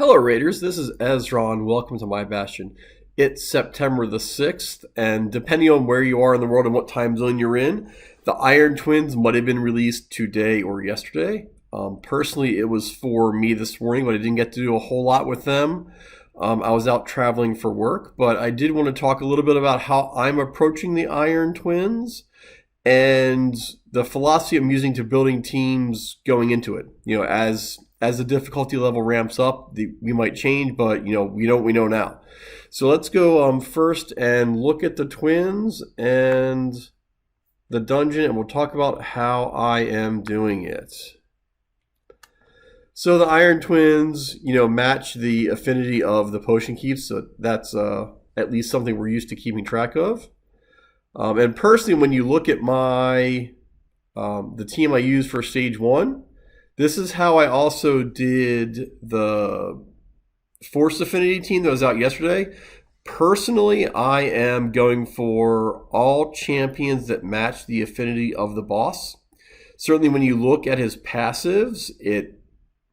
Hello, Raiders. This is Ezra, and welcome to my Bastion. It's September the 6th, and depending on where you are in the world and what time zone you're in, the Iron Twins might have been released today or yesterday. Personally, it was for me this morning, but I didn't get to do a whole lot with them. I was out traveling for work, but I did want to talk a little bit about how I'm approaching the Iron Twins and the philosophy I'm using to building teams going into it. As the difficulty level ramps up, we might change, but we know what we know now. So let's go first and look at the Twins and the dungeon, and we'll talk about how I am doing it. So the Iron Twins, match the affinity of the potion keeps, so that's at least something we're used to keeping track of. And personally, when you look at my the team I use for stage 1, this is how I also did the Force Affinity team that was out yesterday. Personally, I am going for all champions that match the affinity of the boss. Certainly when you look at his passives, it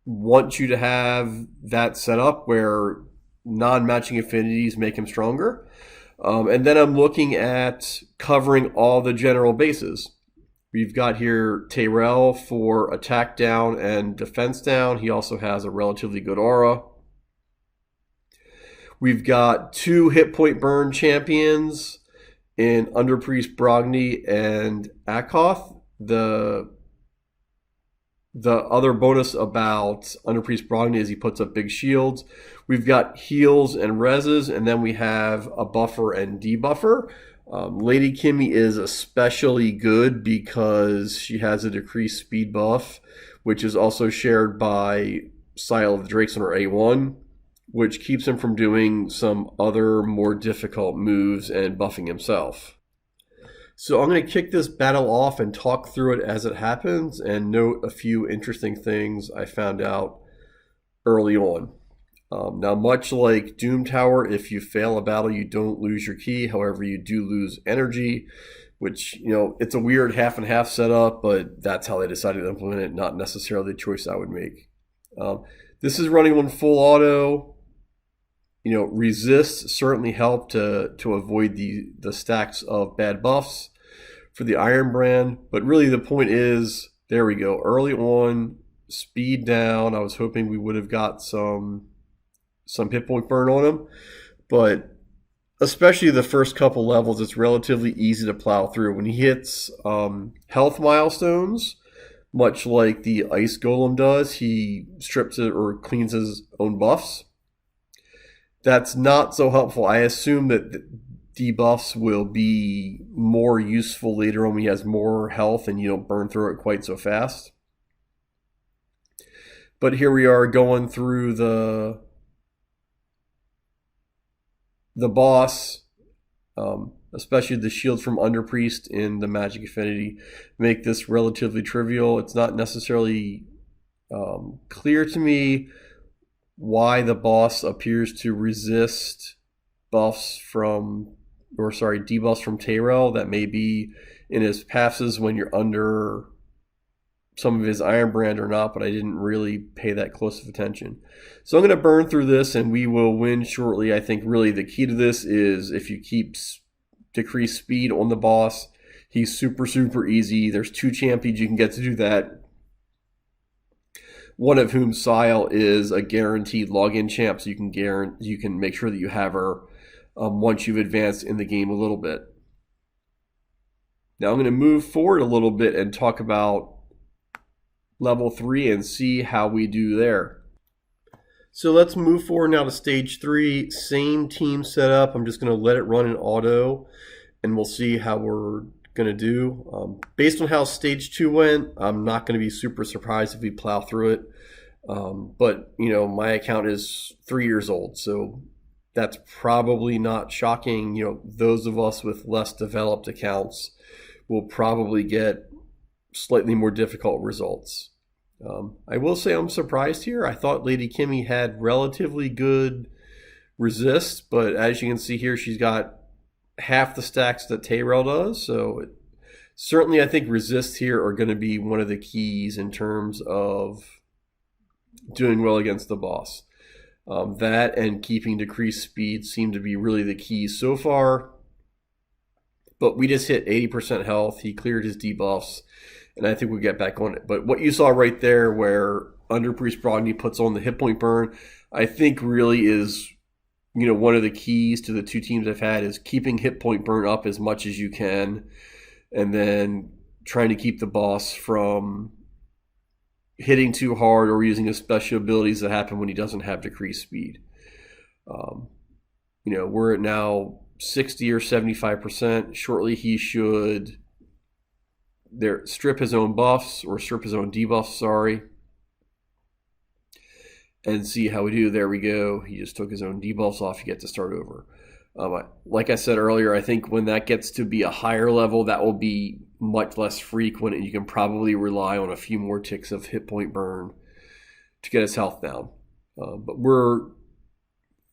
wants you to have that set up where non-matching affinities make him stronger. And then I'm looking at covering all the general bases. We've got here Tyrell for attack down and defense down. He also has a relatively good aura. We've got 2 hit point burn champions in Underpriest Brogni and Akoth. The other bonus about Underpriest Brogni is he puts up big shields. We've got heals and reses, and then we have a buffer and debuffer. Lady Kimmy is especially good because she has a decreased speed buff, which is also shared by Sile of the Drakes on her A1, which keeps him from doing some other more difficult moves and buffing himself. So I'm going to kick this battle off and talk through it as it happens and note a few interesting things I found out early on. Now, much like Doom Tower, if you fail a battle, you don't lose your key. However, you do lose energy, which, it's a weird half and half setup, but that's how they decided to implement it, not necessarily the choice I would make. This is running on full auto. Resist certainly helped to avoid the stacks of bad buffs for the Iron Brand. But really the point is, there we go. Early on, speed down. I was hoping we would have got some hit point burn on him. But especially the first couple levels, it's relatively easy to plow through. When he hits health milestones, much like the Ice Golem does, he strips it or cleans his own buffs. That's not so helpful. I assume that debuffs will be more useful later on when he has more health and you don't burn through it quite so fast. But here we are going through the boss, especially the shields from Underpriest in the Magic Affinity, make this relatively trivial. It's not necessarily clear to me why the boss appears to resist debuffs from Tyrell. That may be in his passes when you're under some of his Iron Brand or not, but I didn't really pay that close of attention. So I'm going to burn through this and we will win shortly. I think really the key to this is if you keep decreased speed on the boss, he's super, super easy. There's 2 champions you can get to do that. One of whom, Sile, is a guaranteed login champ, so you can make sure that you have her once you've advanced in the game a little bit. Now I'm going to move forward a little bit and talk about level 3 and see how we do there. So let's move forward now to stage 3. Same team setup. I'm just going to let it run in auto, and we'll see how we're going to do. Based on how stage 2 went, I'm not going to be super surprised if we plow through it. But my account is 3 years old, so that's probably not shocking. Those of us with less developed accounts will probably get slightly more difficult results. I will say I'm surprised here. I thought Lady Kimmy had relatively good resist, but as you can see here, she's got half the stacks that Tyrell does. So certainly I think resists here are going to be one of the keys in terms of doing well against the boss. That and keeping decreased speed seem to be really the keys so far. But we just hit 80% health. He cleared his debuffs, and I think we'll get back on it. But what you saw right there where Under Priest Brogni puts on the hit point burn, I think really is, one of the keys to the two teams I've had is keeping hit point burn up as much as you can, and then trying to keep the boss from hitting too hard or using his special abilities that happen when he doesn't have decreased speed. We're at now 60 or 75%. Shortly he should strip his own buffs or strip his own debuffs, and see how we do. There we go. He just took his own debuffs off. You get to start over. Like I said earlier, I think when that gets to be a higher level, that will be much less frequent, and you can probably rely on a few more ticks of hit point burn to get his health down. But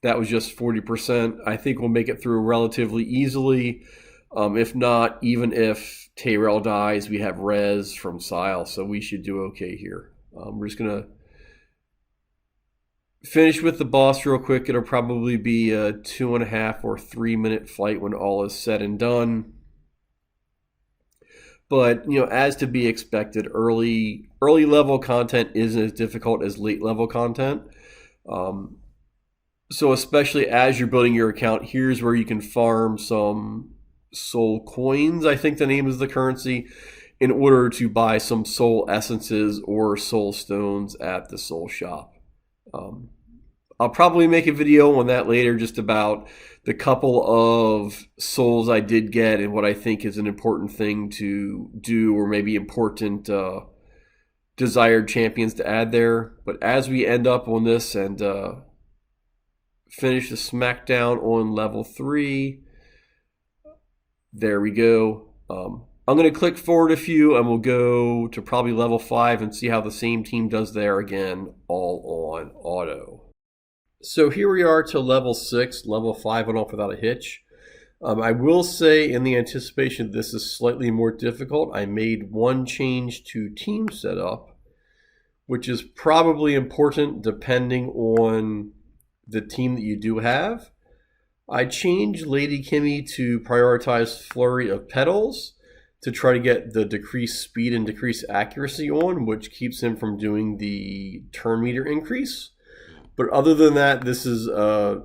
that was just 40%. I think we'll make it through relatively easily. If not, even if Tayrell dies, we have res from Sile, so we should do okay here. We're just going to finish with the boss real quick. It'll probably be a 2.5 or 3 minute fight when all is said and done. But, as to be expected, early level content isn't as difficult as late level content. So especially as you're building your account, here's where you can farm some soul coins, I think the name is the currency, in order to buy some soul essences or soul stones at the soul shop. I'll probably make a video on that later, just about the couple of souls I did get and what I think is an important thing to do, or maybe important desired champions to add there. But as we end up on this and finish the smackdown on level 3, there we go. I'm going to click forward a few and we'll go to probably level 5 and see how the same team does there again, all on auto. So here we are to level 6. Level 5 went off without a hitch. I will say, in the anticipation this is slightly more difficult, I made one change to team setup, which is probably important depending on the team that you do have. I changed Lady Kimmy to prioritize Flurry of Petals to try to get the decreased speed and decreased accuracy on, which keeps him from doing the turn meter increase. But other than that, this is a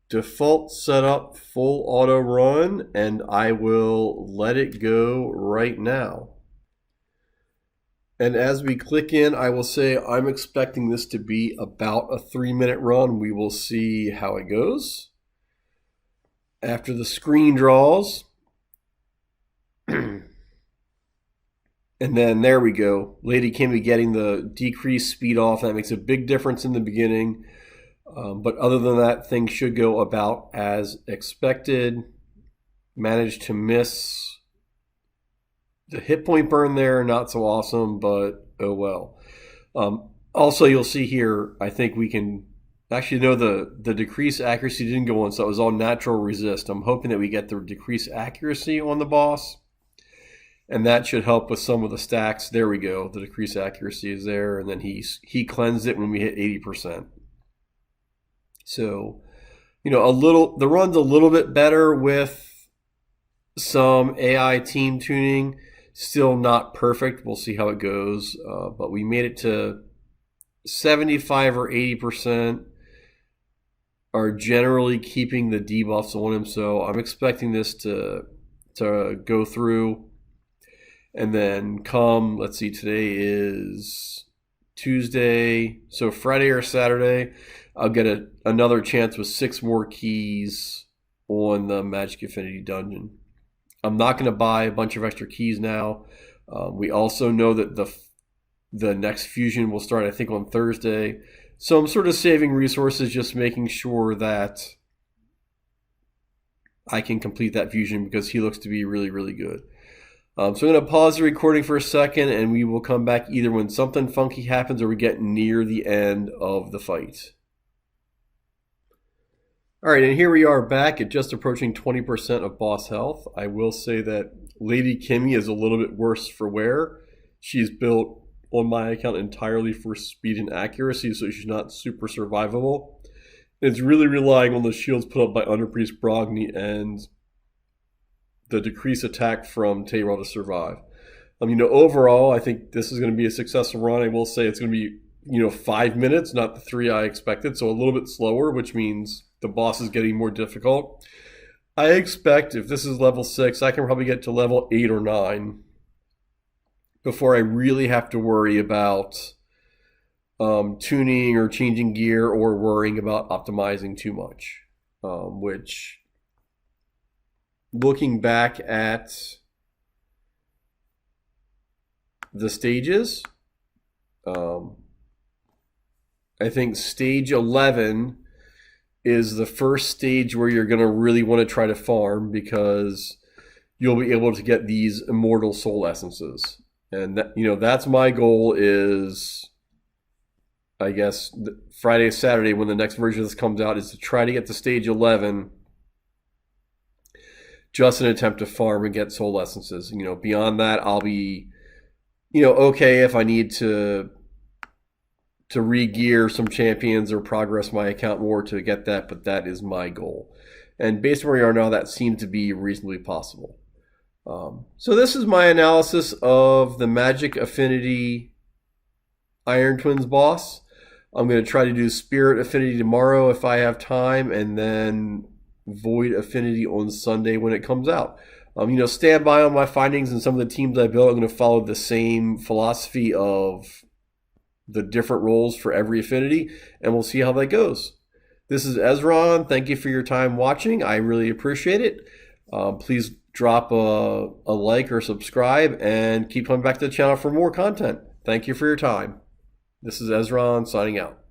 default setup, full auto run, and I will let it go right now. And as we click in, I will say I'm expecting this to be about a 3-minute run. We will see how it goes. After the screen draws, and then there we go. Lady Kimmy getting the decreased speed off. That makes a big difference in the beginning. But other than that, things should go about as expected. Managed to miss the hit point burn there. Not so awesome, but oh well. Also, you'll see here, I think we can... Actually, no, the decreased accuracy didn't go on, so it was all natural resist. I'm hoping that we get the decreased accuracy on the boss, and that should help with some of the stacks. There we go. The decreased accuracy is there, and then he cleansed it when we hit 80%. So, the run's a little bit better with some AI team tuning. Still not perfect. We'll see how it goes, but we made it to 75 or 80%. Are generally keeping the debuffs on him, so I'm expecting this to go through. And then come, let's see, today is Tuesday, so Friday or Saturday, I'll get another chance with 6 more keys on the Magic Affinity Dungeon. I'm not going to buy a bunch of extra keys now. We also know that the next fusion will start, I think, on Thursday. So I'm sort of saving resources, just making sure that I can complete that fusion because he looks to be really, really good. So I'm going to pause the recording for a second, and we will come back either when something funky happens or we get near the end of the fight. All right, and here we are back at just approaching 20% of boss health. I will say that Lady Kimmy is a little bit worse for wear. She's built on my account entirely for speed and accuracy, so she's not super survivable. It's really relying on the shields put up by Underpriest Brogni and the decreased attack from Tyrell to survive. Overall, I think this is going to be a successful run. I will say it's going to be, 5 minutes, not the 3 I expected, so a little bit slower, which means the boss is getting more difficult. I expect if this is level 6, I can probably get to level 8 or 9 before I really have to worry about tuning or changing gear or worrying about optimizing too much. Which, looking back at the stages, I think stage 11 is the first stage where you're going to really want to try to farm, because you'll be able to get these immortal soul essences. And that's my goal, is I guess Friday, Saturday, when the next version of this comes out, is to try to get to stage 11 just an attempt to farm and get soul essences. Beyond that, I'll be, okay if I need to re-gear some champions or progress my account more to get that, but that is my goal. And based on where we are now, that seems to be reasonably possible. So this is my analysis of the Magic Affinity Iron Twins boss. I'm going to try to do Spirit Affinity tomorrow if I have time, and then Void Affinity on Sunday when it comes out. Stand by on my findings and some of the teams I built. I'm going to follow the same philosophy of the different roles for every affinity, and we'll see how that goes. This is Ezron. Thank you for your time watching. I really appreciate it. Please drop a like or subscribe, and keep coming back to the channel for more content. Thank you for your time. This is Ezron signing out.